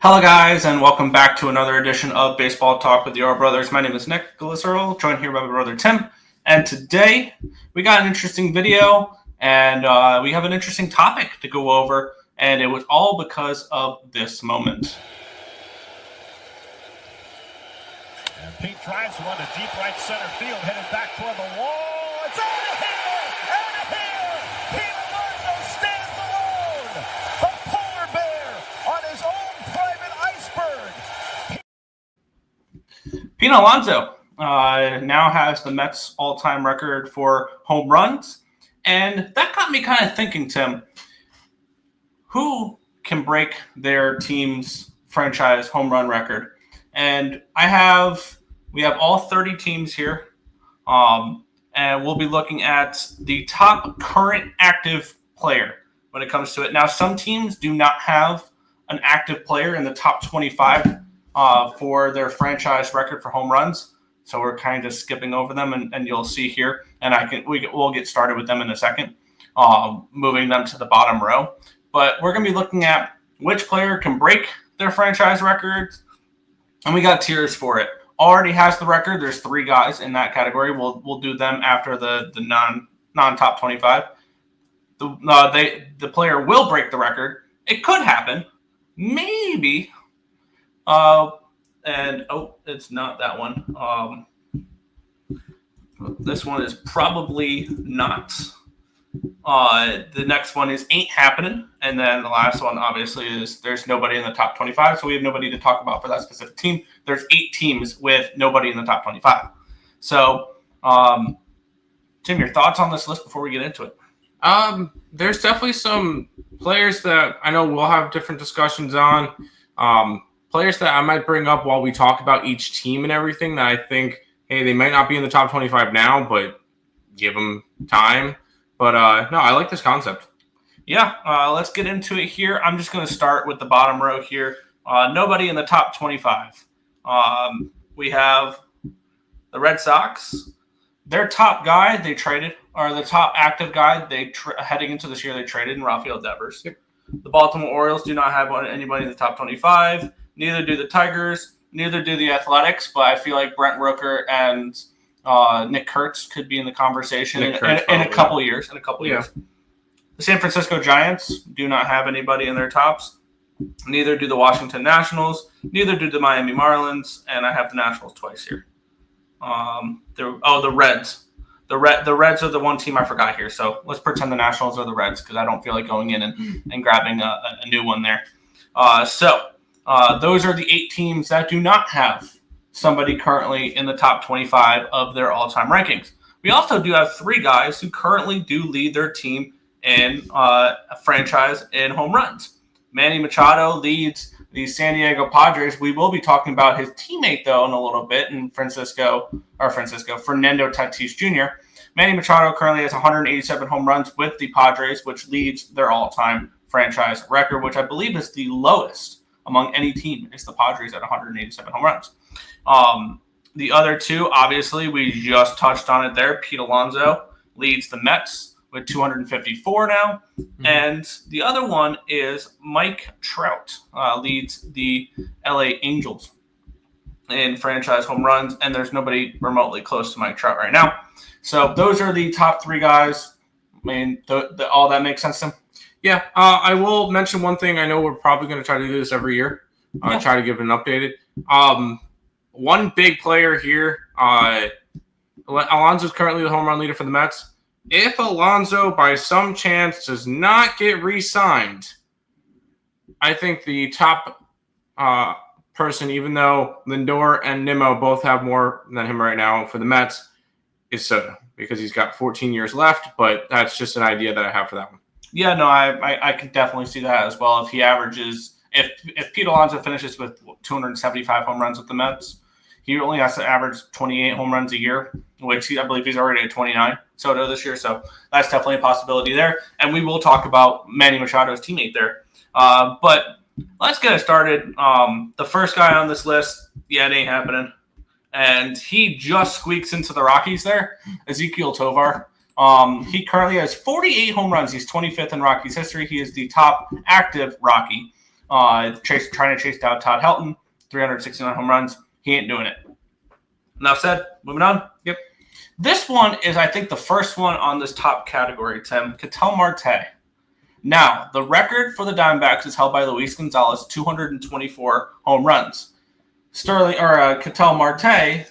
Hello, guys, and welcome back to another edition of Baseball Talk with the Earl Brothers. My name is Nicholas Earl, joined here by my brother Tim. And today we got an interesting video, and we have an interesting topic to go over, and it was all because of this moment. And Pete drives one to deep right center field, headed back toward the wall. It's out of here! Out of here! Pete Alonso stands alone! The polar bear on his own private iceberg! Pete Alonso now has the Mets all-time record for home runs, and that got me kind of thinking, Tim, who can break their team's franchise home run record? And we have all 30 teams here, and we'll be looking at the top current active player when it comes to it. Now, some teams do not have an active player in the top 25 for their franchise record for home runs, so we're kind of skipping over them, and you'll see here, and we'll get started with them in a second, moving them to the bottom row. But we're going to be looking at which player can break their franchise records, and we got tiers for it. Already has the record. There's 3 guys in that category. We'll do them after the non-top 25. The player will break the record. It could happen, maybe. It's not that one. This one is probably not. The next one is ain't happening. And then the last one, obviously, is there's nobody in the top 25. So we have nobody to talk about for that specific team. There's 8 teams with nobody in the top 25. So, Tim, your thoughts on this list before we get into it? There's definitely some players that I know we'll have different discussions on. Players that I might bring up while we talk about each team and everything that I think, hey, they might not be in the top 25 now, but give them time. But no, I like this concept. Yeah, let's get into it here. I'm just going to start with the bottom row here. Nobody in the top 25. We have the Red Sox. Their top guy they traded, or the top active guy heading into this year they traded in Rafael Devers. Yep. The Baltimore Orioles do not have anybody in the top 25. Neither do the Tigers. Neither do the Athletics. But I feel like Brent Rooker and Nick Kurtz could be in the conversation in a couple years. The San Francisco Giants do not have anybody in their tops. Neither do the Washington Nationals. Neither do the Miami Marlins. And I have the Nationals twice here. The Reds. The Reds are the one team I forgot here. So let's pretend the Nationals are the Reds because I don't feel like going in and grabbing a new one there. Those are the 8 teams that do not have somebody currently in the top 25 of their all-time rankings. We also do have 3 guys who currently do lead their team in a franchise in home runs. Manny Machado leads the San Diego Padres. We will be talking about his teammate, though, in a little bit, in Fernando Tatis Jr. Manny Machado currently has 187 home runs with the Padres, which leads their all-time franchise record, which I believe is the lowest among any team. It's the Padres at 187 home runs. The other 2, obviously, we just touched on it there. Pete Alonso leads the Mets with 254 now. Mm-hmm. And the other one is Mike Trout leads the LA Angels in franchise home runs. And there's nobody remotely close to Mike Trout right now. So those are the top 3 guys. I mean, all that makes sense to them? Yeah, I will mention one thing. I know we're probably going to try to do this every year. Try to give it an updated. One big player here, Alonso's currently the home run leader for the Mets. If Alonso, by some chance, does not get re-signed, I think the top person, even though Lindor and Nimmo both have more than him right now for the Mets, is Soto, because he's got 14 years left, but that's just an idea that I have for that one. Yeah, no, I can definitely see that as well. If he averages, if Pete Alonso finishes with 275 home runs with the Mets, he only has to average 28 home runs a year, which I believe he's already at 29 Soto this year. So that's definitely a possibility there. And we will talk about Manny Machado's teammate there. But let's get it started. The first guy on this list, it ain't happening. And he just squeaks into the Rockies there, Ezequiel Tovar. He currently has 48 home runs. He's 25th in Rockies history. He is the top active Rocky. trying to chase down Todd Helton, 369 home runs. He ain't doing it. Enough said. Moving on. Yep. This one is, I think, the first one on this top category, Tim. Ketel Marte. Now, the record for the Diamondbacks is held by Luis Gonzalez, 224 home runs. Ketel Marte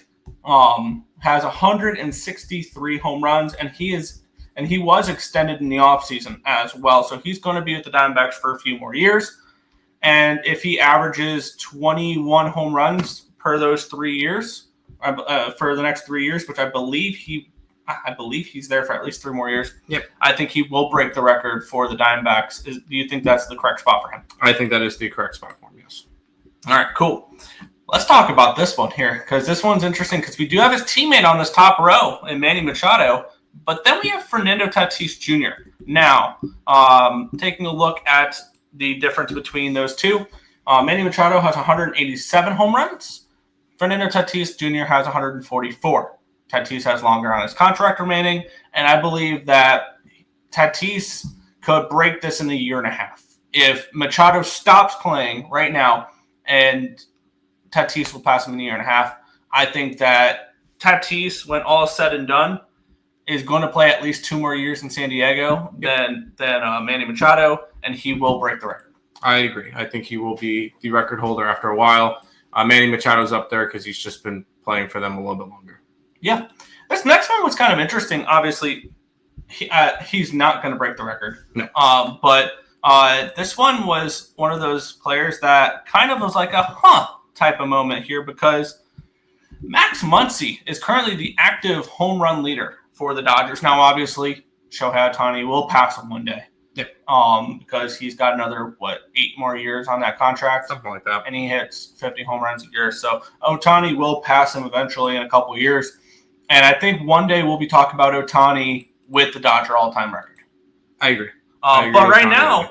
has 163 home runs, and he was extended in the offseason as well. So he's going to be with the Diamondbacks for a few more years. And if he averages 21 home runs per those 3 years, for the next 3 years, which I believe he's there for at least 3 more years. Yep. I think he will break the record for the Diamondbacks. Do you think that's the correct spot for him? I think that is the correct spot for him, yes. All right, cool. Let's talk about this one here, because this one's interesting because we do have his teammate on this top row in Manny Machado, but then we have Fernando Tatis Jr. Now, taking a look at the difference between those two, Manny Machado has 187 home runs. Fernando Tatis Jr. has 144. Tatis has longer on his contract remaining, and I believe that Tatis could break this in a year and a half. If Machado stops playing right now and Tatis will pass him in a year and a half, I think that Tatis, when all is said and done, is going to play at least 2 more years in San Diego than Manny Machado, and he will break the record. I agree. I think he will be the record holder after a while. Manny Machado's up there because he's just been playing for them a little bit longer. Yeah. This next one was kind of interesting. Obviously, he's not going to break the record. No. But this one was one of those players that kind of was like a type of moment here, because Max Muncy is currently the active home run leader for the Dodgers. Now, obviously, Shohei Ohtani will pass him one day. Yep. Because he's got another, 8 more years on that contract. Something like that. And he hits 50 home runs a year. So Ohtani will pass him eventually in a couple of years. And I think one day we'll be talking about Ohtani with the Dodger all-time record. I agree. But right now,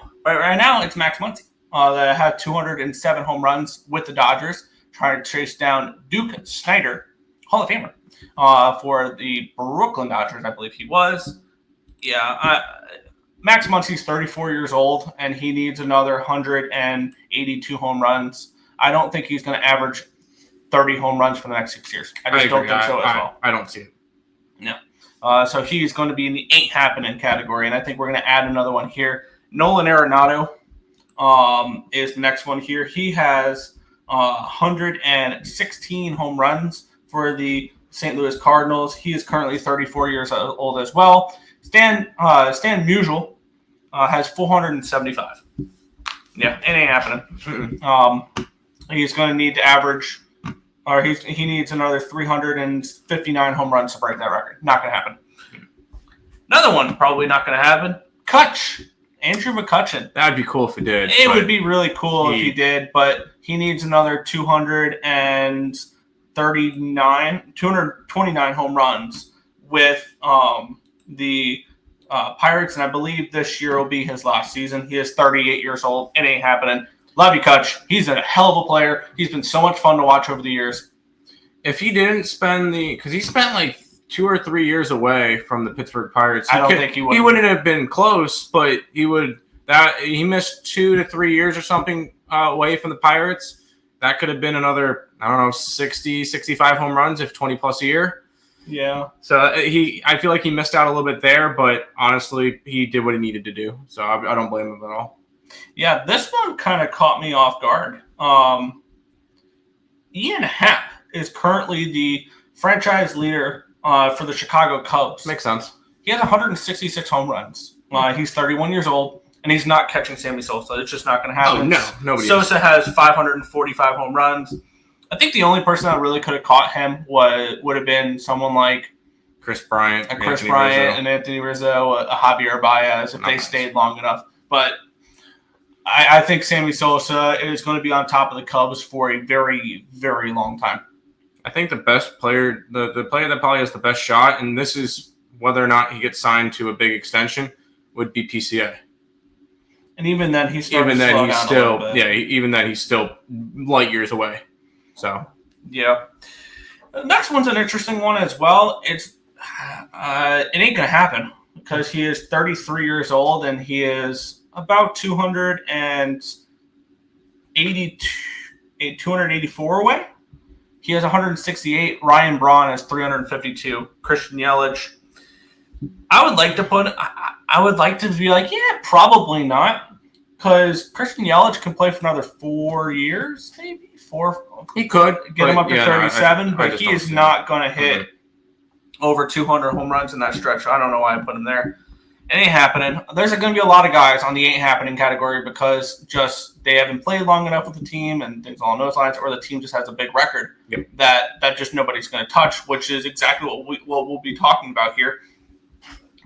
it's Max Muncy that had 207 home runs with the Dodgers, trying to chase down Duke Snider, Hall of Famer, for the Brooklyn Dodgers, I believe he was. Yeah, Max Muncy's 34 years old, and he needs another 182 home runs. I don't think he's going to average 30 home runs for the next 6 years. I just don't think so as well. I don't see it. No. So he's going to be in the ain't happening category, and I think we're going to add another one here. Nolan Arenado is the next one here. He has 116 home runs for the St. Louis Cardinals. He is currently 34 years old as well. Stan Musial has 475. Yeah, it ain't happening. He's going to need to average, or he needs another 359 home runs to break that record. Not going to happen. Another one probably not going to happen. Andrew McCutchen. That'd be cool if he did. It would be really cool if he did, but he needs another 229 home runs with the Pirates, and I believe this year will be his last season. He is 38 years old. It ain't happening. Love you, Kutch. He's a hell of a player. He's been so much fun to watch over the years. If he didn't spend because he spent like 2 or 3 years away from the Pittsburgh Pirates. I don't think he would. He wouldn't have been close, but he would. He missed 2 to 3 years or something away from the Pirates. That could have been another, 60, 65 home runs if 20 plus a year. Yeah. So I feel like he missed out a little bit there, but honestly, he did what he needed to do. So I don't blame him at all. Yeah, this one kind of caught me off guard. Ian Happ is currently the franchise leader for the Chicago Cubs. Makes sense. He has 166 home runs. He's 31 years old, and he's not catching Sammy Sosa. It's just not going to happen. Oh, no. Nobody Sosa has 545 home runs. I think the only person that really could have caught him would have been someone like Chris Bryant, and Anthony Rizzo, a Javier Baez, if they stayed long enough. But I think Sammy Sosa is going to be on top of the Cubs for a very, very long time. I think the best player, the player that probably has the best shot, and this is whether or not he gets signed to a big extension, would be PCA. And even then, he's still light years away. So yeah, the next one's an interesting one as well. It ain't gonna happen because he is 33 years old and he is about 200 and 284 away. He has 168. Ryan Braun has 352. Christian Yelich. I would like to be like, yeah, probably not. Because Christian Yelich can play for another 4 years, maybe 4. He could get him up to 37, I but he is not going to hit over 200 home runs in that stretch. I don't know why I put him there. It ain't happening. There's going to be a lot of guys on the ain't happening category because just they haven't played long enough with the team and things along those lines, or the team just has a big record that just nobody's going to touch, which is exactly what we'll be talking about here.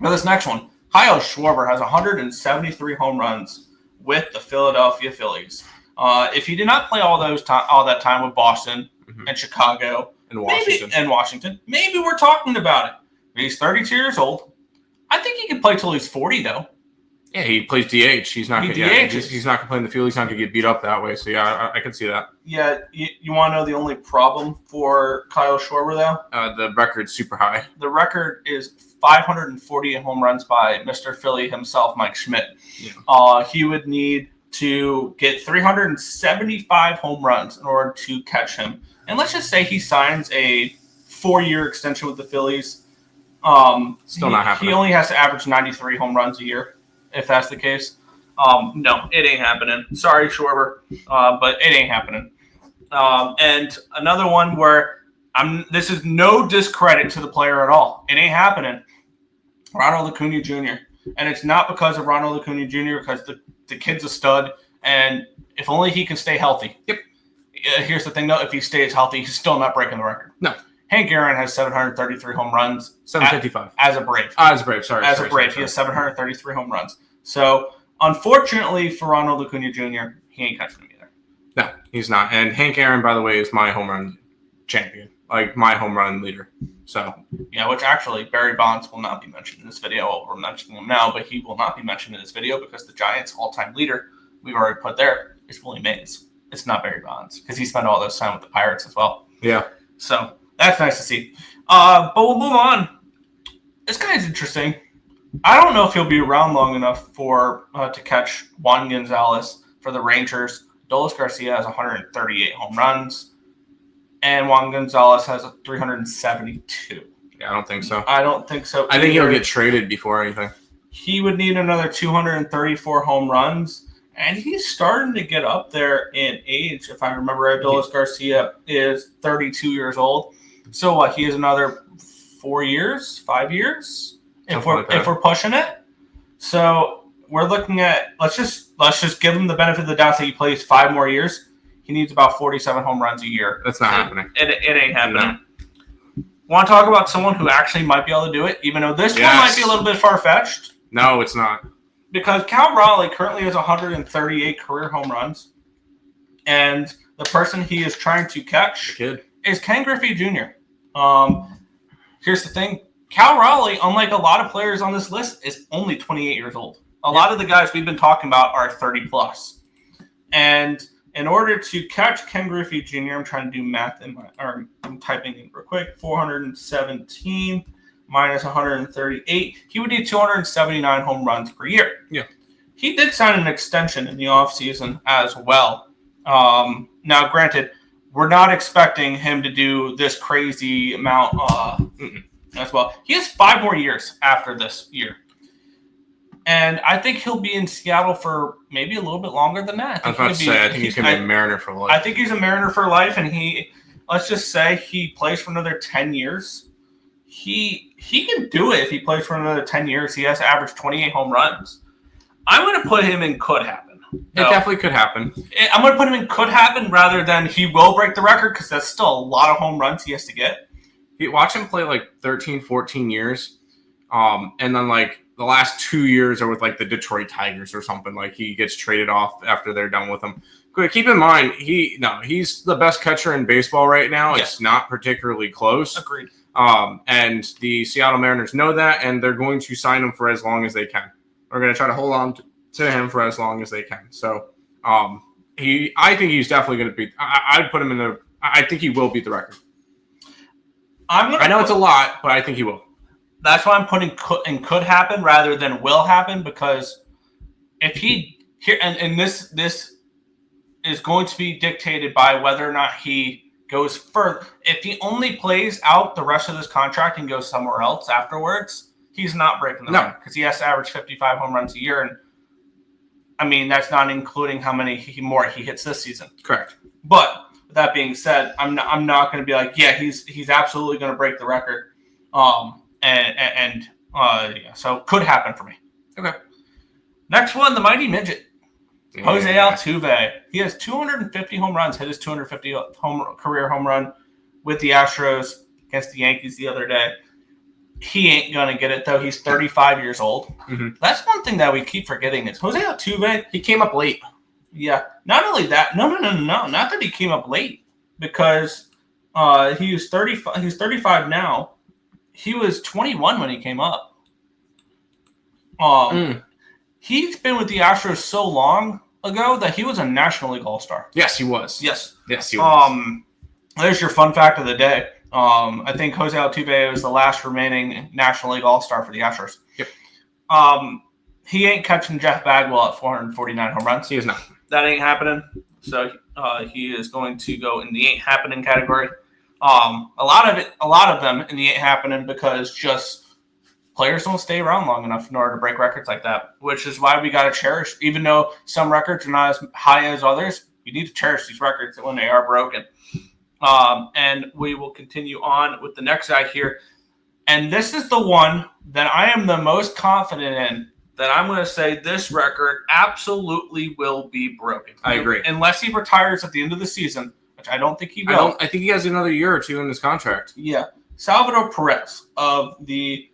Now, this next one, Kyle Schwarber has 173 home runs with the Philadelphia Phillies. If he did not play all that time with Boston and Chicago and Washington, maybe we're talking about it. He's 32 years old. I think he can play till he's 40, though. Yeah, he plays DH. He's not going to play in the field. He's not going to get beat up that way. So, yeah, I can see that. Yeah, you want to know the only problem for Kyle Schwarber, though? The record's super high. The record is 548 home runs by Mr. Philly himself, Mike Schmidt. Yeah. He would need to get 375 home runs in order to catch him. And let's just say he signs a 4-year extension with the Phillies. Still not happening. He only has to average 93 home runs a year, if that's the case. No, it ain't happening. Sorry, Schwarber, but it ain't happening. And another one where this is no discredit to the player at all. It ain't happening. Ronald Acuna Jr. And it's not because of Ronald Acuna Jr. because the kid's a stud, and if only he can stay healthy. Yep. Here's the thing, though. If he stays healthy, he's still not breaking the record. No. Hank Aaron has 733 home runs. 755. As a Brave. As a Brave, sorry. He has 733 home runs. So, unfortunately for Ronald Acuna Jr., he ain't catching them either. No, he's not. And Hank Aaron, by the way, is my home run champion. Like, my home run leader. So. Yeah, which actually, Barry Bonds will not be mentioned in this video. Well, we're mentioning him now, but he will not be mentioned in this video because the Giants' all-time leader, we've already put there, is Willie Mays. It's not Barry Bonds because he spent all those time with the Pirates as well. Yeah. So. That's nice to see. But we'll move on. This guy's interesting. I don't know if he'll be around long enough to catch Juan Gonzalez for the Rangers. Adolis Garcia has 138 home runs, and Juan Gonzalez has 372. Yeah, I don't think so. I don't think so. I think he'll get traded before anything. He would need another 234 home runs, and he's starting to get up there in age. If I remember right, Adolis Garcia is 32 years old. So what? He has another 4 years, 5 years, if we're pushing it. So we're looking at let's just give him the benefit of the doubt that he plays 5 more years. He needs about 47 home runs a year. That's not happening. It ain't happening. No. Want to talk about someone who actually might be able to do it, even though this one might be a little bit far fetched? No, it's not. Because Cal Raleigh currently has 138 career home runs, and the person he is trying to catch is Ken Griffey Jr. Here's the thing. Cal Raleigh, unlike a lot of players on this list, is only 28 years old. A lot of the guys we've been talking about are 30 plus. And in order to catch Ken Griffey Jr., I'm trying to do math I'm typing in real quick. 417 minus 138. He would need 279 home runs per year. Yeah. He did sign an extension in the offseason as well. Now, granted, we're not expecting him to do this crazy amount as well. He has 5 more years after this year. And I think he'll be in Seattle for maybe a little bit longer than that. I was about to say, I think he's going to be a Mariner for life. I think he's a Mariner for life, and let's just say he plays for another 10 years. He can do it if he plays for another 10 years. He has to average 28 home runs. I'm going to put him in could happen. It definitely could happen. I'm going to put him in could happen rather than he will break the record because that's still a lot of home runs he has to get. You watch him play like 13, 14 years, and then like the last 2 years are with like the Detroit Tigers or something. Like he gets traded off after they're done with him. Keep in mind, he's the best catcher in baseball right now. Yeah. It's not particularly close. Agreed. And the Seattle Mariners know that, and they're going to sign him for as long as they can. They're going to try to hold on to him for as long as they can. So, I think he's definitely going to beat. I'd put him in I think he will beat the record. I know it's a lot, but I think he will. That's why I'm putting could happen rather than will happen, because if he here and this is going to be dictated by whether or not he goes further. If he only plays out the rest of this contract and goes somewhere else afterwards, he's not breaking the record because he has to average 55 home runs a year. And I mean, that's not including how many more he hits this season. Correct. But with that being said, I'm not going to be like, yeah, he's absolutely going to break the record. So could happen for me. Okay. Next one, the mighty midget. Yeah. Jose Altuve. He has 250 home runs, hit his 250 career home run with the Astros against the Yankees the other day. He ain't going to get it, though. He's 35 years old. Mm-hmm. That's one thing that we keep forgetting is Jose Altuve, he came up late. Yeah. Not only that, no. Not that he came up late because he was 35. He's 35 now. He was 21 when he came up. He's been with the Astros so long ago that he was a National League All-Star. Yes, he was. Yes, he was. There's your fun fact of the day. I think Jose Altuve was the last remaining National League All-Star for the Astros. Yep. He ain't catching Jeff Bagwell at 449 home runs. He is not. That ain't happening. So he is going to go in the ain't happening category. A lot of them in the ain't happening because just players don't stay around long enough in order to break records like that, which is why we got to cherish, even though some records are not as high as others, you need to cherish these records when they are broken. And we will continue on with the next guy here. And this is the one that I am the most confident in that I'm going to say this record absolutely will be broken. I agree. Unless he retires at the end of the season, which I don't think he will. I think he has another year or two in his contract. Yeah. Salvador Perez of the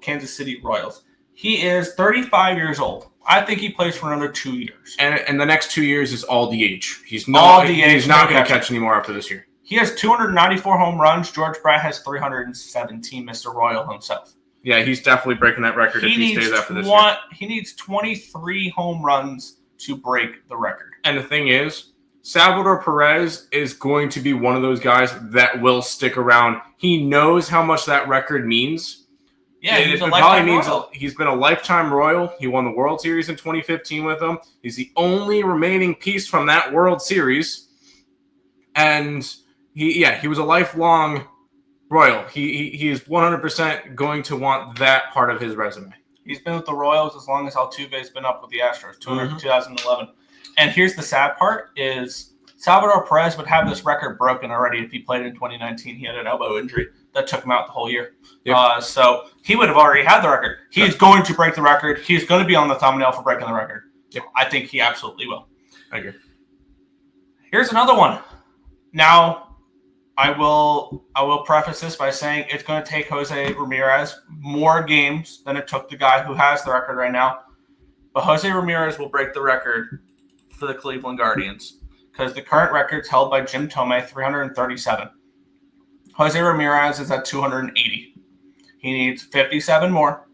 Kansas City Royals. He is 35 years old. I think he plays for another 2 years. And the next 2 years is all DH. He's not going to catch anymore after this year. He has 294 home runs. George Brett has 317, Mr. Royal himself. Yeah, he's definitely breaking that record if he stays after this year. He needs 23 home runs to break the record. And the thing is, Salvador Perez is going to be one of those guys that will stick around. He knows how much that record means. Yeah, he's a lifetime Royal. He's been a lifetime Royal. He won the World Series in 2015 with them. He's the only remaining piece from that World Series. And he was a lifelong Royal. He is 100% going to want that part of his resume. He's been with the Royals as long as Altuve's been up with the Astros, 2011. And here's the sad part is Salvador Perez would have this record broken already if he played in 2019. He had an elbow injury that took him out the whole year. Yep. So he would have already had the record. He's going to break the record. He's going to be on the thumbnail for breaking the record. Yep. I think he absolutely will. I agree. Here's another one. Now, I will preface this by saying it's going to take Jose Ramirez more games than it took the guy who has the record right now. But Jose Ramirez will break the record for the Cleveland Guardians because the current record's held by Jim Thome, 337. Jose Ramirez is at 280. He needs 57 more,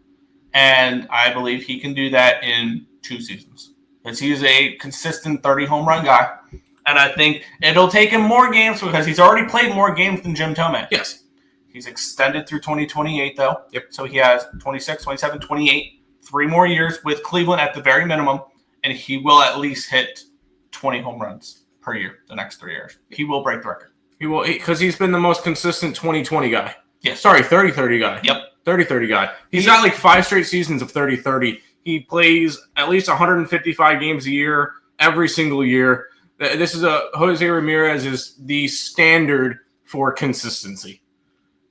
and I believe he can do that in 2 seasons because he's a consistent 30 home run guy. And I think it'll take him more games because he's already played more games than Jim Thome. Yes. He's extended through 2028, though. Yep. So he has 26, 27, 28, 3 more years with Cleveland at the very minimum, and he will at least hit 20 home runs per year the next 3 years. He will break the record. He will, because he's been the most consistent 20-20 guy. Yes. Sorry, 30-30 guy. Yep. 30-30 guy. He's got like 5 straight seasons of 30-30. He plays at least 155 games a year, every single year. This is Jose Ramirez is the standard for consistency.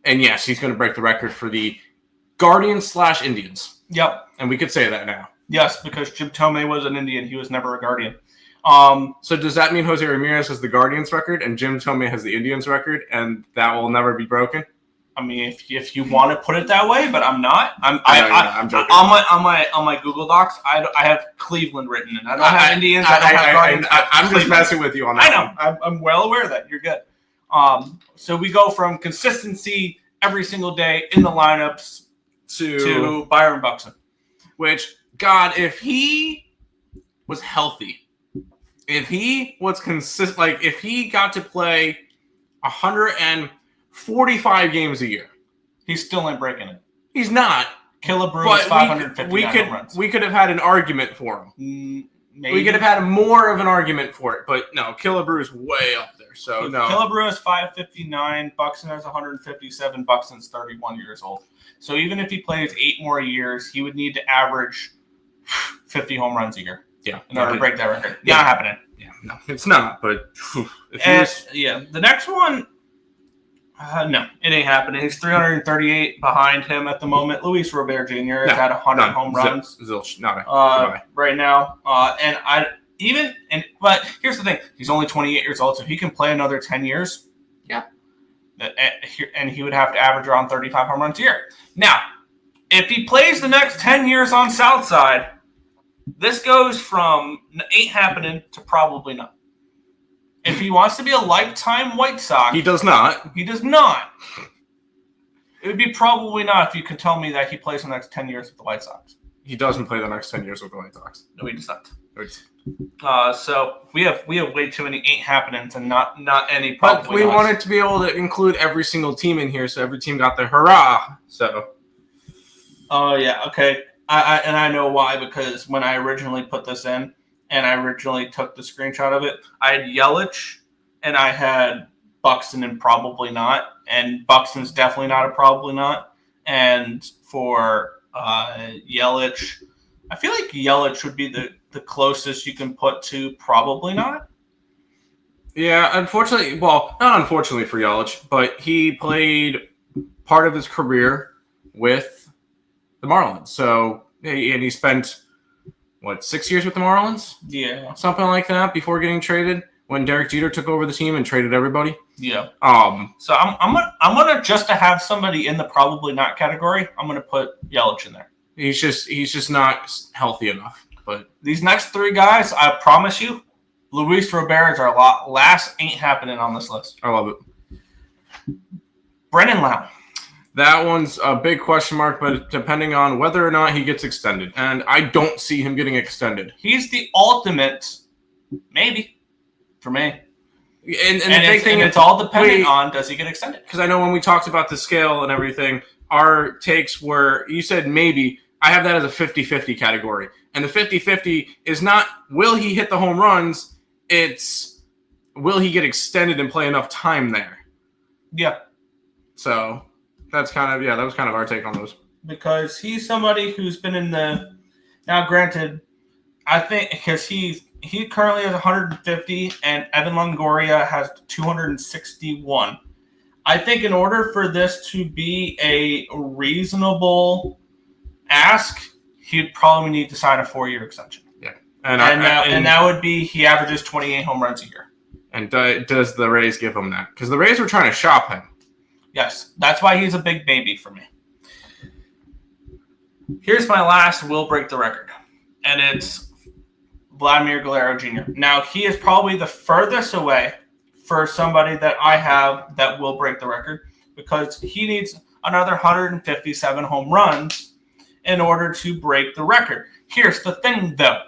And yes, he's going to break the record for the Guardians/Indians. Yep. And we could say that now. Yes, because Jim Thome was an Indian. He was never a Guardian. So does that mean Jose Ramirez has the Guardians record and Jim Thome has the Indians record and that will never be broken? I mean, if you want to put it that way, but I'm not. I'm joking. On my Google Docs, I have Cleveland written, and I don't have Indians. I don't have Guardians. I'm just messing with you on that. I know. I'm well aware of that. You're good. So we go from consistency every single day in the lineups to Byron Buxton. Which, God, if he was healthy, if he was consistent, like if he got to play 145 games a year, he still ain't breaking it. He's not. Killebrew is 550 home runs. We could have had an argument for him. maybe. We could have had more of an argument for it, but no, Killebrew is way up there. So no. Killebrew is 559. Buxton has 157. Buxton's 31 years old. So even if he plays 8 more years, he would need to average 50 home runs a year. Yeah. In order to break that record. Yeah. Not happening. Yeah, no, it's not. But the next one, no, it ain't happening. He's 338 behind him at the moment. Luis Robert Jr. has had 100 home runs. Zilch, not right now. But here's the thing: he's only 28 years old, so he can play another 10 years. Yeah. And he would have to average around 35 home runs a year. Now, if he plays the next 10 years on Southside, this goes from ain't happening to probably not. If he wants to be a lifetime White Sox, he does not. He does not. It would be probably not if you could tell me that he plays the next 10 years with the White Sox. He doesn't play the next 10 years with the White Sox. No, he does not. So we have way too many ain't happenings and not any probably. But we wanted to be able to include every single team in here, so every team got their hurrah. So. Oh yeah, okay. I know why, because when I originally put this in and I originally took the screenshot of it, I had Yelich and I had Buxton and probably not, and Buxton's definitely not a probably not. And for Yelich, I feel like Yelich would be the closest you can put to probably not. Yeah, unfortunately, well, not unfortunately for Yelich, but he played part of his career with the Marlins. So, and he spent, 6 years with the Marlins? Yeah. Something like that before getting traded when Derek Jeter took over the team and traded everybody. Yeah. So I'm gonna just to have somebody in the probably not category, I'm gonna put Yelich in there. He's just not healthy enough. But these next 3 guys, I promise you, Luis Robert is our last ain't happening on this list. I love it. Brennan Lau. That one's a big question mark, but depending on whether or not he gets extended. And I don't see him getting extended. He's the ultimate, maybe, for me. And the big thing it's all dependent on does he get extended. Because I know when we talked about the scale and everything, our takes were, you said maybe. I have that as a 50-50 category. And the 50-50 is not will he hit the home runs, it's will he get extended and play enough time there. Yeah. So that's kind of, that was kind of our take on those. Because he's somebody who's been in the, now granted, I think because he currently has 150 and Evan Longoria has 261. I think in order for this to be a reasonable ask, he'd probably need to sign a 4-year extension. Yeah. And that would be he averages 28 home runs a year. And does the Rays give him that? Because the Rays were trying to shop him. Yes, that's why he's a big baby for me. Here's my last will break the record, and it's Vladimir Guerrero Jr. Now, he is probably the furthest away for somebody that I have that will break the record because he needs another 157 home runs in order to break the record. Here's the thing, though.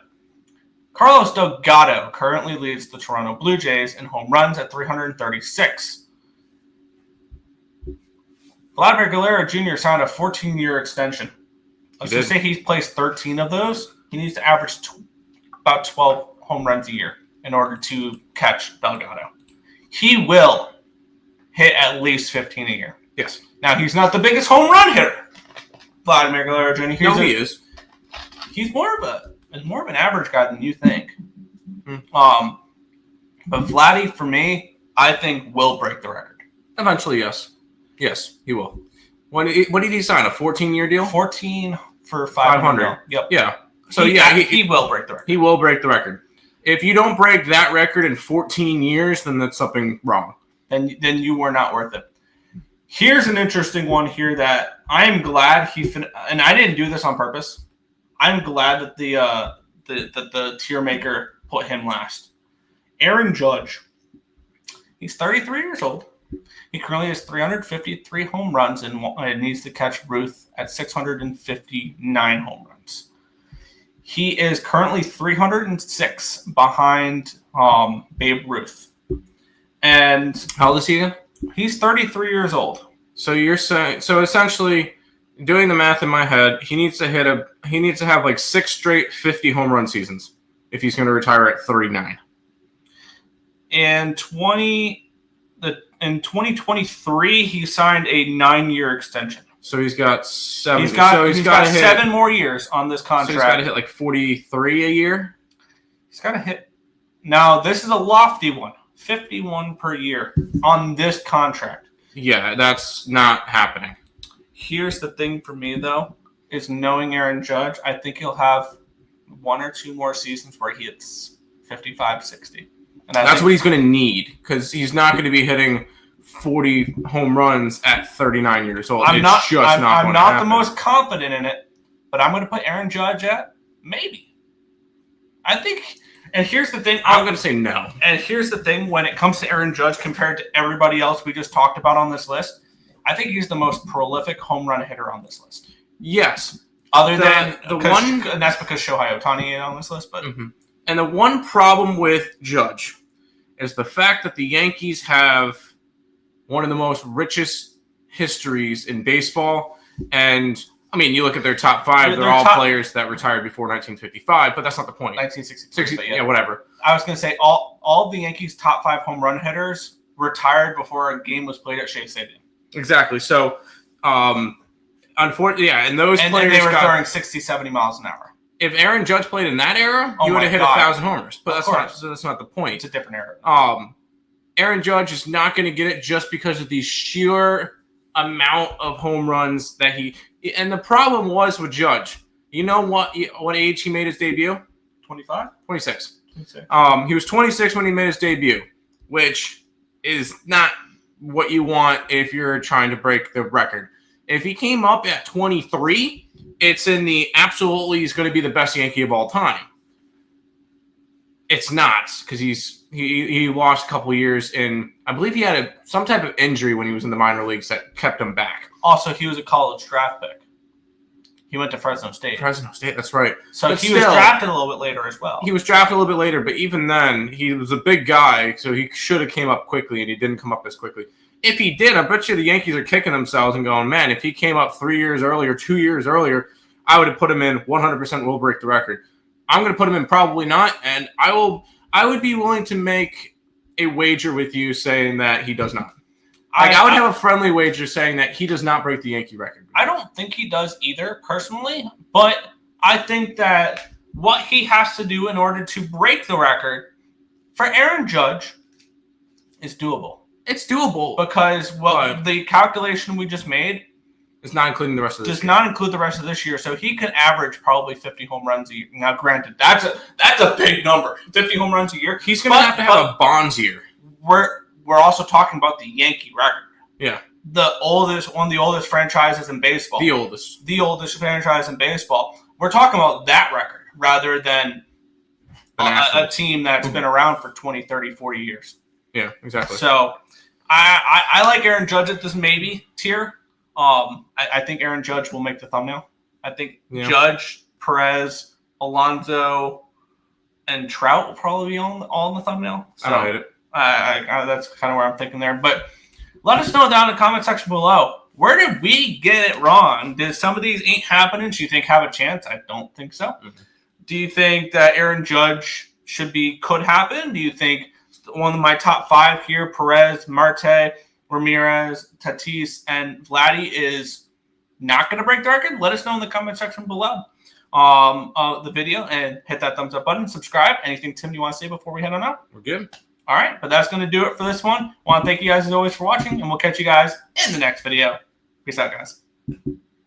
Carlos Delgado currently leads the Toronto Blue Jays in home runs at 336. Vladimir Guerrero Jr. signed a 14-year extension. Let's just say he plays 13 of those. He needs to average about 12 home runs a year in order to catch Delgado. He will hit at least 15 a year. Yes. Now, he's not the biggest home run hitter, Vladimir Guerrero Jr. He is. He's more of an average guy than you think. But Vladdy, for me, I think will break the record. Eventually, yes. Yes, he will. What did he sign? A 14-year deal? 14 for 500. Yep. Yeah. So he will break the record. He will break the record. If you don't break that record in 14 years, then that's something wrong. Then you were not worth it. Here's an interesting one here that I'm glad and I didn't do this on purpose. I'm glad that the tier maker put him last. Aaron Judge. He's 33 years old. He currently has 353 home runs and needs to catch Ruth at 659 home runs. He is currently 306 behind Babe Ruth. And how old is he again? He's 33 years old. So you're saying, essentially, doing the math in my head, he needs to have like 6 straight 50 home run seasons. if he's going to retire at 39. In 2023, he signed a 9-year extension. So he's got 7. He's got 7 hit, more years on this contract. So he's got to hit like 43 a year. He's got to hit. Now this is a lofty one, 51 per year on this contract. Yeah, that's not happening. Here's the thing for me though, is knowing Aaron Judge, I think he'll have 1 or 2 more seasons where he hits 55, 60. And that's what he's going to need, because he's not going to be hitting 40 home runs at 39 years old. I'm not the most confident in it, but I'm going to put Aaron Judge at maybe. I think, and here's the thing. I'm going to say no. And here's the thing, when it comes to Aaron Judge compared to everybody else we just talked about on this list, I think he's the most prolific home run hitter on this list. Yes. Other than the one, and that's because Shohei Ohtani is on this list. But And the one problem with Judge is the fact that the Yankees have one of the most richest histories in baseball. And, I mean, you look at their top 5, they're all players that retired before 1955, but that's not the point. 1960, yeah, whatever. I was going to say all the Yankees' top 5 home run hitters retired before a game was played at Shea Stadium. Exactly. So, unfortunately, yeah, and those players they were throwing 60, 70 miles an hour. If Aaron Judge played in that era, he would have hit 1,000 homers. But that's not the point. It's a different era. Aaron Judge is not going to get it just because of the sheer amount of home runs that he. And the problem was with Judge. You know what age he made his debut? 25? 26. He was 26 when he made his debut, which is not what you want if you're trying to break the record. If he came up at 23, it's in the absolutely he's going to be the best Yankee of all time. It's not, because he lost a couple years in, I believe he had some type of injury when he was in the minor leagues that kept him back. Also, he was a college draft pick. He went to Fresno State. That's right. So but he was drafted a little bit later as well. He was drafted a little bit later, but even then, he was a big guy, so he should have came up quickly, and he didn't come up as quickly. If he did, I bet you the Yankees are kicking themselves and going, man, if he came up 3 years earlier, 2 years earlier, I would have put him in 100% will break the record. I'm going to put him in probably not, and I would be willing to make a wager with you saying that he does not. I would have a friendly wager saying that he does not break the Yankee record. I don't think he does either, personally, but I think that what he has to do in order to break the record for Aaron Judge is doable. It's doable. Because the calculation we just made is not including the rest of this does not include the rest of this year. So he could average probably 50 home runs a year. Now, granted, that's a big number. 50 home runs a year. He's going to have a Bonds year. We're also talking about the Yankee record. Yeah. One of the oldest franchises in baseball. The oldest franchise in baseball. We're talking about that record rather than a team that's been around for 20, 30, 40 years. Yeah, exactly. So I like Aaron Judge at this maybe tier. I think Aaron Judge will make the thumbnail. I think Judge, Perez, Alonso, and Trout will probably be all in the thumbnail. So I don't hate it. That's kind of where I'm thinking there. But let us know down in the comment section below. Where did we get it wrong? Did some of these ain't happening? Do you think have a chance? I don't think so. Mm-hmm. Do you think that Aaron Judge could happen? Do you think one of my top 5 here, Perez, Marte, Ramirez, Tatis, and Vladdy is not going to break the record? Let us know in the comment section below the video and hit that thumbs up button. Subscribe. Anything, Tim, you want to say before we head on out? We're good. All right, but that's going to do it for this one. I want to thank you guys as always for watching, and we'll catch you guys in the next video. Peace out, guys.